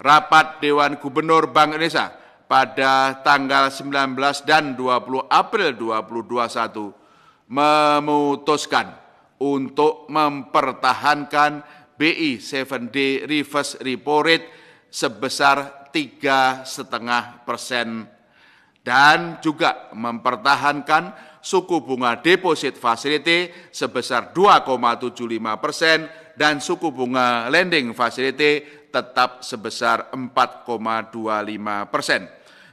Rapat Dewan Gubernur Bank Indonesia pada tanggal 19 dan 20 April 2021 memutuskan untuk mempertahankan BI 7-day reverse repo rate sebesar 3,5% dan juga mempertahankan suku bunga deposit facility sebesar 2,75% dan suku bunga lending facility tetap sebesar 4,25%.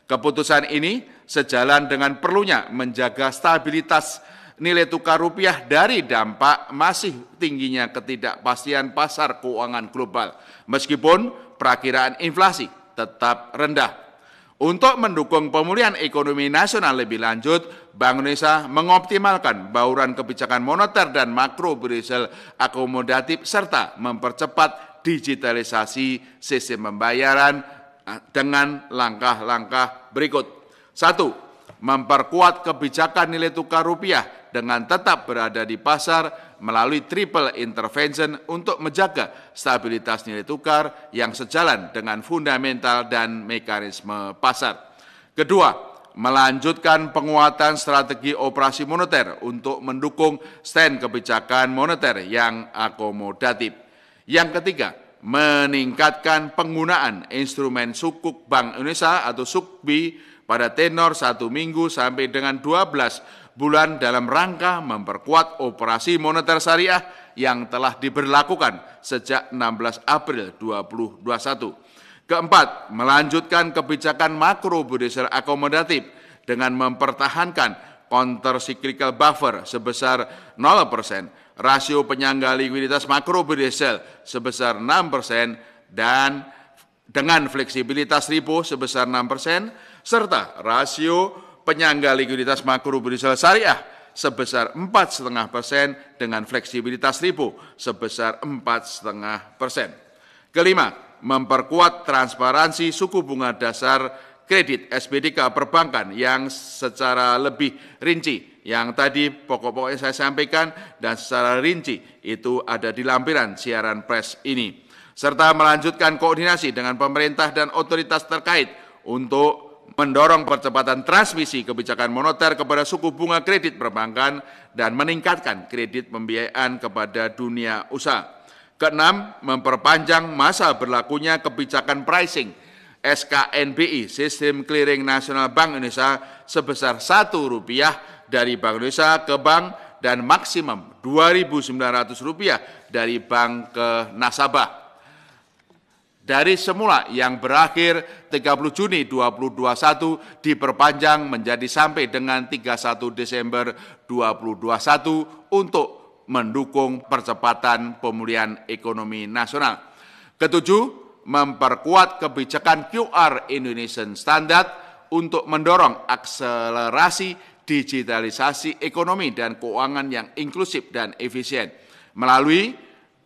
Keputusan ini sejalan dengan perlunya menjaga stabilitas nilai tukar rupiah dari dampak masih tingginya ketidakpastian pasar keuangan global, meskipun perakiraan inflasi tetap rendah. Untuk mendukung pemulihan ekonomi nasional lebih lanjut, Bank Indonesia mengoptimalkan bauran kebijakan moneter dan makro prudential akomodatif serta mempercepat digitalisasi sistem pembayaran dengan langkah-langkah berikut. 1. Memperkuat kebijakan nilai tukar rupiah dengan tetap berada di pasar melalui triple intervention untuk menjaga stabilitas nilai tukar yang sejalan dengan fundamental dan mekanisme pasar. Kedua, melanjutkan penguatan strategi operasi moneter untuk mendukung stand kebijakan moneter yang akomodatif. Yang ketiga, meningkatkan penggunaan instrumen sukuk Bank Indonesia atau SUKBI pada tenor 1 minggu sampai dengan 12 bulan dalam rangka memperkuat operasi moneter syariah yang telah diberlakukan sejak 16 April 2021. Keempat, melanjutkan kebijakan makro prudential akomodatif dengan mempertahankan counter cyclical buffer sebesar 0%, rasio penyangga likuiditas makro prudential sebesar 6% dan dengan fleksibilitas repo sebesar 6%, serta rasio penyangga likuiditas makro prudential syariah sebesar 4,5% dengan fleksibilitas repo sebesar 4,5%. Kelima, memperkuat transparansi suku bunga dasar kredit SBDK perbankan yang secara lebih rinci, yang tadi pokok-pokoknya saya sampaikan dan secara rinci itu ada di lampiran siaran pers ini, serta melanjutkan koordinasi dengan pemerintah dan otoritas terkait untuk mendorong percepatan transmisi kebijakan moneter kepada suku bunga kredit perbankan dan meningkatkan kredit pembiayaan kepada dunia usaha. Keenam, memperpanjang masa berlakunya kebijakan pricing SKNBI, Sistem Clearing Nasional Bank Indonesia, sebesar Rp1 dari Bank Indonesia ke bank dan maksimum Rp2.900 dari bank ke nasabah. Dari semula yang berakhir 30 Juni 2021 diperpanjang menjadi sampai dengan 31 Desember 2021 untuk mendukung percepatan pemulihan ekonomi nasional. Ketujuh, memperkuat kebijakan QR Indonesian Standard untuk mendorong akselerasi digitalisasi ekonomi dan keuangan yang inklusif dan efisien melalui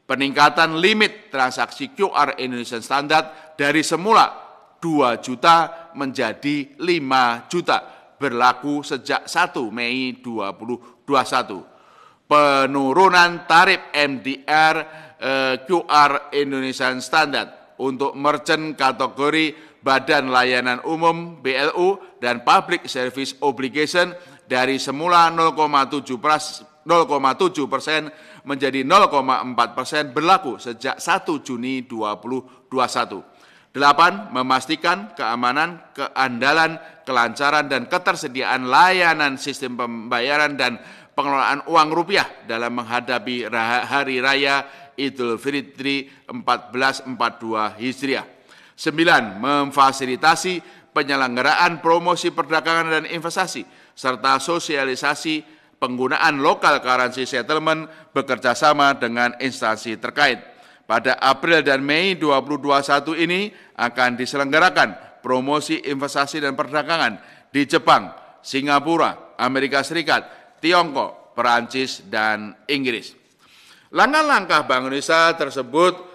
peningkatan limit transaksi QR Indonesian Standard dari semula 2 juta menjadi 5 juta berlaku sejak 1 Mei 2021. Penurunan tarif MDR QR Indonesian Standard untuk merchant kategori Badan Layanan Umum BLU dan Public Service Obligation dari semula 0,7% menjadi 0,4% berlaku sejak 1 Juni 2021. 8. Memastikan keamanan, keandalan, kelancaran, dan ketersediaan layanan sistem pembayaran dan pengelolaan uang rupiah dalam menghadapi Hari Raya Idul Fitri 1442 Hijriah. 9. Memfasilitasi penyelenggaraan promosi perdagangan dan investasi serta sosialisasi penggunaan local currency settlement bekerjasama dengan instansi terkait. Pada April dan Mei 2021 ini akan diselenggarakan promosi investasi dan perdagangan di Jepang, Singapura, Amerika Serikat, Tiongkok, Perancis, dan Inggris. Langkah-langkah Bank Indonesia tersebut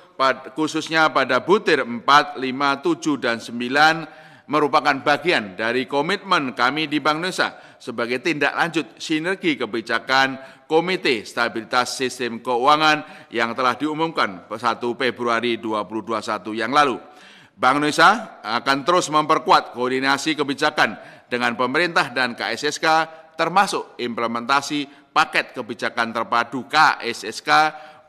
khususnya pada butir 4, 5, 7, dan 9 merupakan bagian dari komitmen kami di Bank Indonesia sebagai tindak lanjut sinergi kebijakan Komite Stabilitas Sistem Keuangan yang telah diumumkan 1 Februari 2021 yang lalu. Bank Indonesia akan terus memperkuat koordinasi kebijakan dengan pemerintah dan KSSK, termasuk implementasi paket kebijakan terpadu KSSK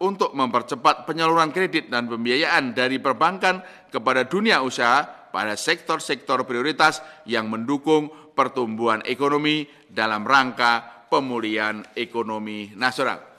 untuk mempercepat penyaluran kredit dan pembiayaan dari perbankan kepada dunia usaha pada sektor-sektor prioritas yang mendukung pertumbuhan ekonomi dalam rangka pemulihan ekonomi nasional.